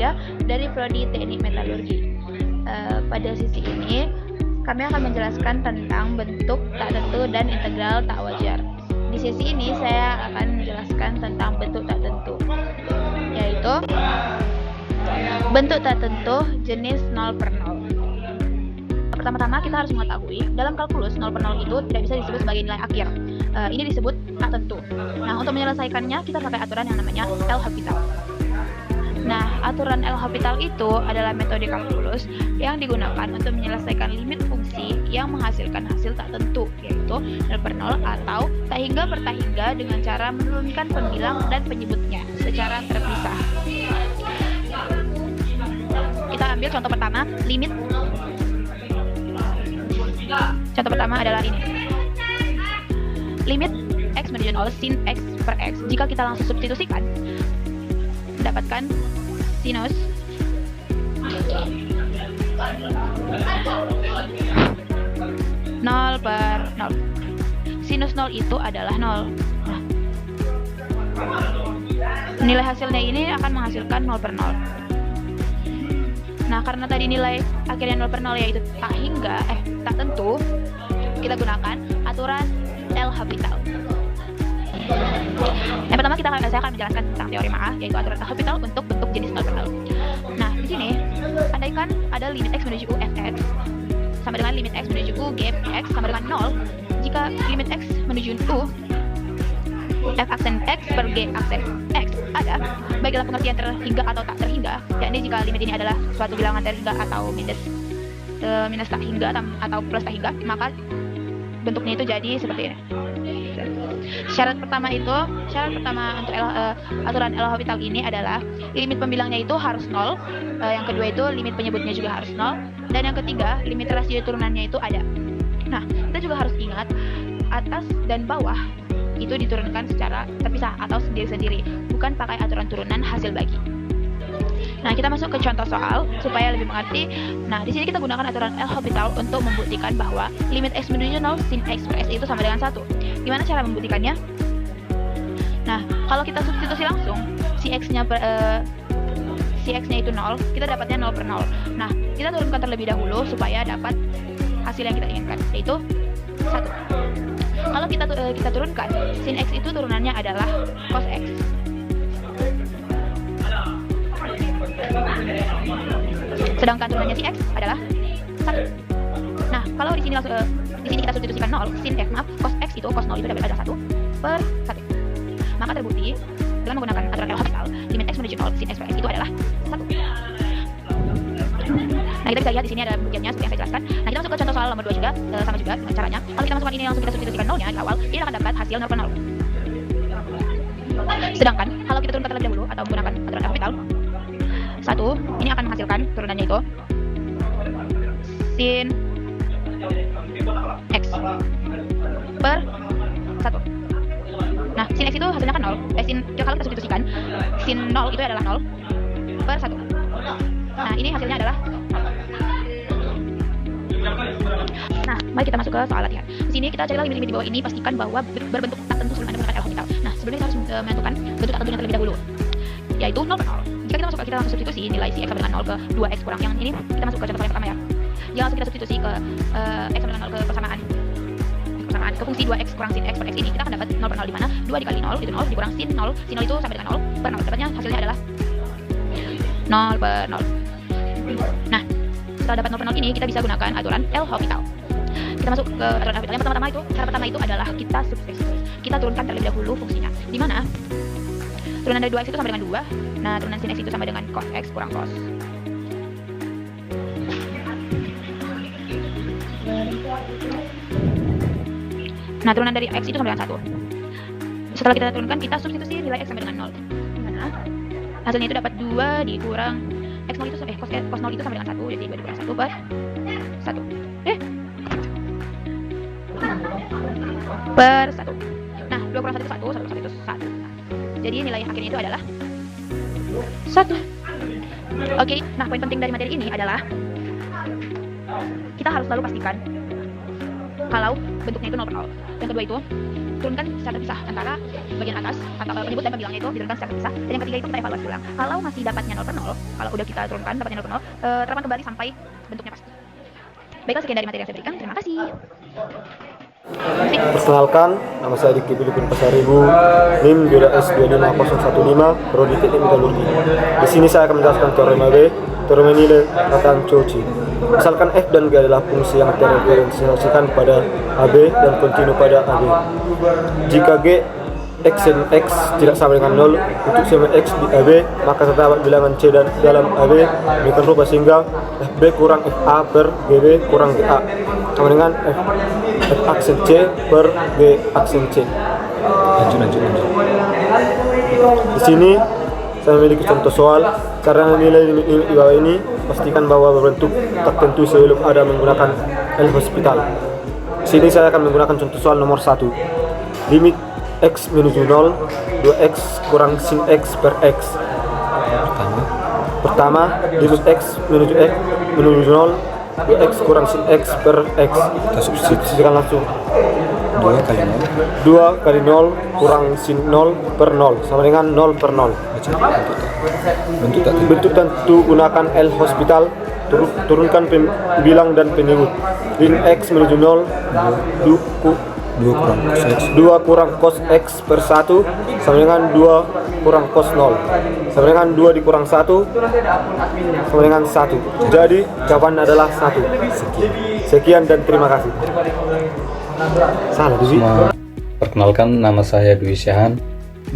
3 dari Prodi Teknik Metalurgi. Pada sisi ini kami akan menjelaskan tentang bentuk tak tentu dan integral tak wajar. Di sesi ini saya akan menjelaskan tentang bentuk tak tentu, yaitu bentuk tak tentu jenis 0 per 0. Pertama-tama kita harus mengetahui dalam kalkulus 0 per 0 itu tidak bisa disebut sebagai nilai akhir. Ini disebut tak tentu. Nah, untuk menyelesaikannya kita pakai aturan yang namanya L'Hopital. Nah, aturan L'Hopital itu adalah metode kalkulus yang digunakan untuk menyelesaikan limit fungsi yang menghasilkan hasil tak tentu, yaitu 0 per 0 atau tak hingga per tak hingga dengan cara menurunkan pembilang dan penyebutnya secara terpisah. Kita ambil contoh pertama, limit. Contoh pertama adalah ini. Limit x menuju 0 sin x per x. Jika kita langsung substitusikan, mendapatkan sinus nol per 0. Sinus 0 itu adalah 0. Nah, nilai hasilnya ini akan menghasilkan 0 per 0. Nah, karena tadi nilai akhirnya 0 per 0 yaitu tak hingga, tak tentu, kita gunakan aturan L'Hopital. Yang pertama saya akan menjelaskan tentang teori Ma'ah, yaitu aturan L'Hopital untuk bentuk jenis 0 per 0. Nah, di sini, andaikan ada limit x menuju u fx sama dengan limit x menuju u g x sama dengan 0, jika limit x menuju u f aksen x per g aksen x ada, baik dalam pengertian terhingga atau tak terhingga, yakni jika limit ini adalah suatu bilangan terhingga atau minus tak hingga atau plus tak hingga, maka bentuknya itu jadi seperti ini. Syarat pertama untuk aturan L'Hopital ini adalah limit pembilangnya itu harus 0, yang kedua itu limit penyebutnya juga harus 0, dan yang ketiga limit rasio turunannya itu ada. Nah, kita juga harus ingat atas dan bawah itu diturunkan secara terpisah atau sendiri-sendiri, bukan pakai aturan turunan hasil bagi. Nah, kita masuk ke contoh soal supaya lebih mengerti. Nah, di sini kita gunakan aturan L'Hopital untuk membuktikan bahwa limit x menuju 0 sin x per x itu sama dengan 1. Gimana cara membuktikannya? Nah, kalau kita substitusi langsung si x-nya itu 0, kita dapatnya 0 per 0. Nah, kita turunkan terlebih dahulu supaya dapat hasil yang kita inginkan, yaitu 1. Kalau kita turunkan, sin x itu turunannya adalah cos x. Sedangkan turunannya si x adalah 1. Nah, kalau di sini kita substitusikan 0, cos x itu cos 0 itu dapat adalah 1 per 1. Maka terbukti dengan menggunakan aturan L'Hopital, limit x menuju 0 sin x per x itu adalah 1. Nah, kita bisa lihat di sini ada pembuktiannya seperti yang saya jelaskan. Nah, kita masuk ke contoh soal nomor 2 juga, sama juga dengan caranya. Kalau kita masukkan ini langsung kita substitusikan 0-nya di awal, kita akan dapat hasil 0 per 0. Sedangkan kalau kita turunkan terlebih dahulu atau menggunakan aturan L'Hopital, 1 ini akan menghasilkan turunannya itu sin x per 1. Nah, sin x itu hasilnya kan 0. Kalau kita substitusikan, sin 0 itu adalah 0 per 1. Nah, ini hasilnya adalah 0. Nah, mari kita masuk ke soal latihan. Di sini kita carilah limit-limit di bawah ini, pastikan bahwa berbentuk tak tentu sebelum Anda menggunakan L'Hopital. Nah, sebelumnya kita harus menentukan bentuk tak tentunya terlebih dahulu, yaitu 0 per 0. Jika kita langsung substitusi nilai si x sama dengan 0 ke 2x kurang yang ini, kita masuk ke contoh yang pertama ya. Jika langsung kita substitusi ke x sama dengan 0 ke persamaan ke fungsi 2x kurang sin x per x ini, kita akan dapat 0 per 0, di mana 2 dikali 0 itu 0 dikurang sin 0 itu sama dengan 0 per 0. Dapatnya hasilnya adalah 0 per 0. Nah, setelah dapat 0 per 0 ini, kita bisa gunakan aturan L'Hopital. Kita masuk ke aturan L'Hopital. Yang cara pertama itu adalah kita substitusi. Kita turunkan terlebih dahulu fungsinya, di mana turunan dari 2x itu sama dengan 2. Nah, turunan sin x itu sama dengan cos x kurang cos. Nah, turunan dari x itu sama dengan 1. Setelah kita turunkan, kita substitusi nilai x sama dengan 0. Dimana hasilnya itu dapat 2 dikurang x 0 itu cos 0 itu sama dengan 1, jadi 2 dikurang 1 per 1. Per 1. Nah, 2 kurang 1 itu 1, 1 kurang 1 itu 1. Jadi nilai akhirnya itu adalah 1. Oke, nah poin penting dari materi ini adalah kita harus selalu pastikan kalau bentuknya itu 0 per 0. yang kedua itu turunkan secara terpisah antara bagian atas atau penyebut dan pembilangnya itu diturunkan secara terpisah. Dan yang ketiga itu kita evaluasi ulang. Kalau masih dapatnya 0 per 0, kalau udah kita turunkan dapatnya 0 per 0, terapkan kembali sampai bentuknya pasti. Baiklah, sekian dari materi yang saya berikan. Terima kasih. Perkenalkan, nama saya Diki Filipin Pasaribu, NIM 2S25015, Prodi Teknik Metalurgi. Di sini saya akan menjelaskan teorema B, teorema nilai rataan Cauchy. Misalkan F dan G adalah fungsi yang terreferensiasikan pada AB dan kontinu pada AB. Jika G X dan X tidak sama dengan 0 untuk semua X di AB, maka terdapat bilangan C dan dalam AB demikian rupa sehingga FB kurang FA per GB kurang GA sama dengan F aksen C per G aksen C. Lanjut. Di sini saya memiliki contoh soal. Cara menilai limit di bawah ini, pastikan bahwa berbentuk tak tentu sebelum ada menggunakan L'Hospital. Di sini saya akan menggunakan contoh soal nomor 1. Limit X menuju 0, 2X kurang sin X per X. Pertama, limit X menuju 0, 2X kurang sin X per X. Kita substitusikan langsung. 2 kali 0 kurang sin 0 per 0 sama dengan 0 per 0. Bentuk tentu gunakan L'Hospital. Turunkan pembilang dan penyebut. Limit X menuju 0, 2 kurang cos X per 1 sama dengan 2 kurang cos 0 sama dengan 2 dikurang 1 sama dengan 1. Jadi jawaban adalah 1. Sekian dan terima kasih. Salah Dwi. Perkenalkan, nama saya Dwi Syahan,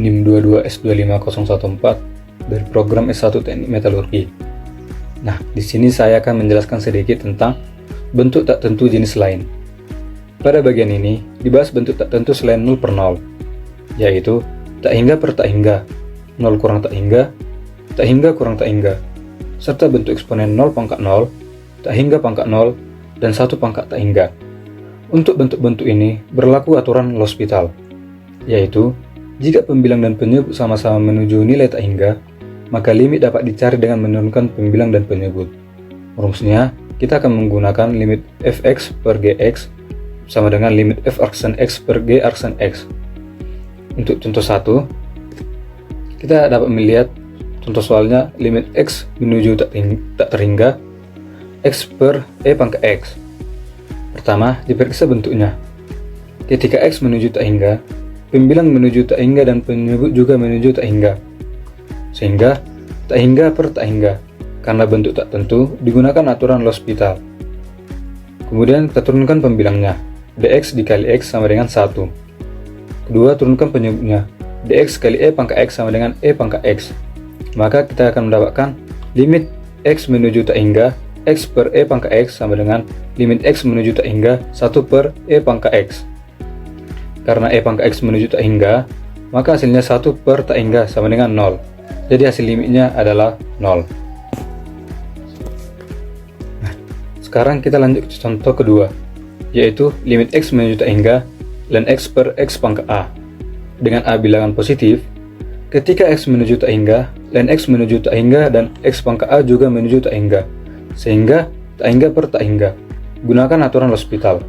NIM 22S25014 dari program S1 Teknik Metalurgi. Nah, di sini saya akan menjelaskan sedikit tentang bentuk tak tentu jenis lain. Pada bagian ini, dibahas bentuk tak tentu selain 0 per 0, yaitu tak hingga per tak hingga, 0 kurang tak hingga kurang tak hingga, serta bentuk eksponen 0 pangkat 0, tak hingga pangkat 0, dan 1 pangkat tak hingga. Untuk bentuk-bentuk ini berlaku aturan L'Hospital, yaitu jika pembilang dan penyebut sama-sama menuju nilai tak hingga, maka limit dapat dicari dengan menurunkan pembilang dan penyebut. Rumusnya, kita akan menggunakan limit fx per gx sama dengan limit f aksen x per g aksen x. Untuk contoh 1, kita dapat melihat contoh soalnya limit x menuju tak terhingga x per e pangkat x. Pertama, diperiksa bentuknya. Ketika x menuju tak hingga, pembilang menuju tak hingga dan penyebut juga menuju tak hingga. Sehingga tak hingga per tak hingga. Karena bentuk tak tentu, digunakan aturan L'Hospital. Kemudian kita turunkan pembilangnya. Dx dikali x sama dengan 1. Kedua, turunkan penyebutnya. Dx kali e pangkat x sama dengan e pangkat x. Maka kita akan mendapatkan limit x menuju tak hingga x per e pangkat x sama dengan limit x menuju tak hingga 1 per e pangkat x. Karena e pangkat x menuju tak hingga, maka hasilnya 1 per tak hingga sama dengan 0. Jadi hasil limitnya adalah 0. Nah, sekarang kita lanjut ke contoh kedua, yaitu limit x menuju tak hingga ln x per x pangkat a. Dengan a bilangan positif, ketika x menuju tak hingga, ln x menuju tak hingga dan x pangkat a juga menuju tak hingga, sehingga tak hingga per tak hingga. Gunakan aturan L'Hospital.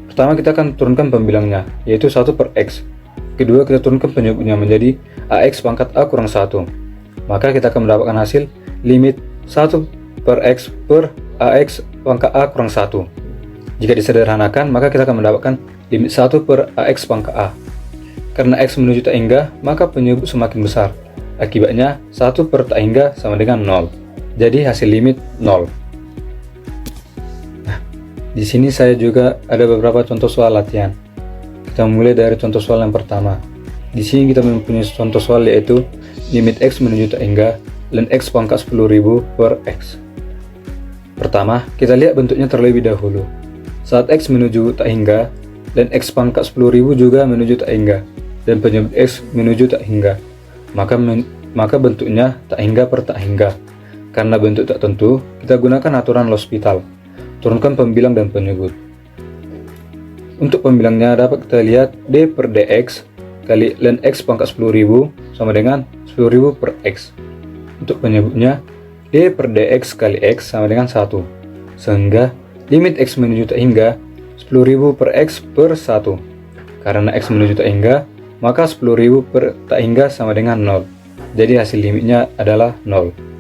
Pertama, kita akan turunkan pembilangnya, yaitu 1 per x. Kedua, kita turunkan penyebutnya menjadi ax pangkat a kurang 1. Maka kita akan mendapatkan hasil limit 1 per x per ax pangkat a kurang 1. Jika disederhanakan, maka kita akan mendapatkan limit 1 per ax pangkat a. Karena x menuju tak hingga, maka penyebut semakin besar. Akibatnya, 1 per tak hingga sama dengan 0. Jadi hasil limit 0. Nah, di sini saya juga ada beberapa contoh soal latihan. Kita mulai dari contoh soal yang pertama. Di sini kita mempunyai contoh soal yaitu limit x menuju tak hingga ln x pangkat 10.000 per x. Pertama, kita lihat bentuknya terlebih dahulu. Saat x menuju tak hingga, dan x pangkat 10.000 juga menuju tak hingga, dan penyebut x menuju tak hingga, maka bentuknya tak hingga per tak hingga. Karena bentuk tak tentu, kita gunakan aturan L'Hospital. Turunkan pembilang dan penyebut. Untuk pembilangnya dapat kita lihat d per dx kali ln x pangkat 10.000 sama dengan 10.000 per x. Untuk penyebutnya, d per dx kali x sama dengan 1. Sehingga limit x menuju tak hingga 10.000 per x per 1. Karena X menuju tak hingga, maka 10.000 per tak hingga sama dengan 0. Jadi hasil limitnya adalah 0.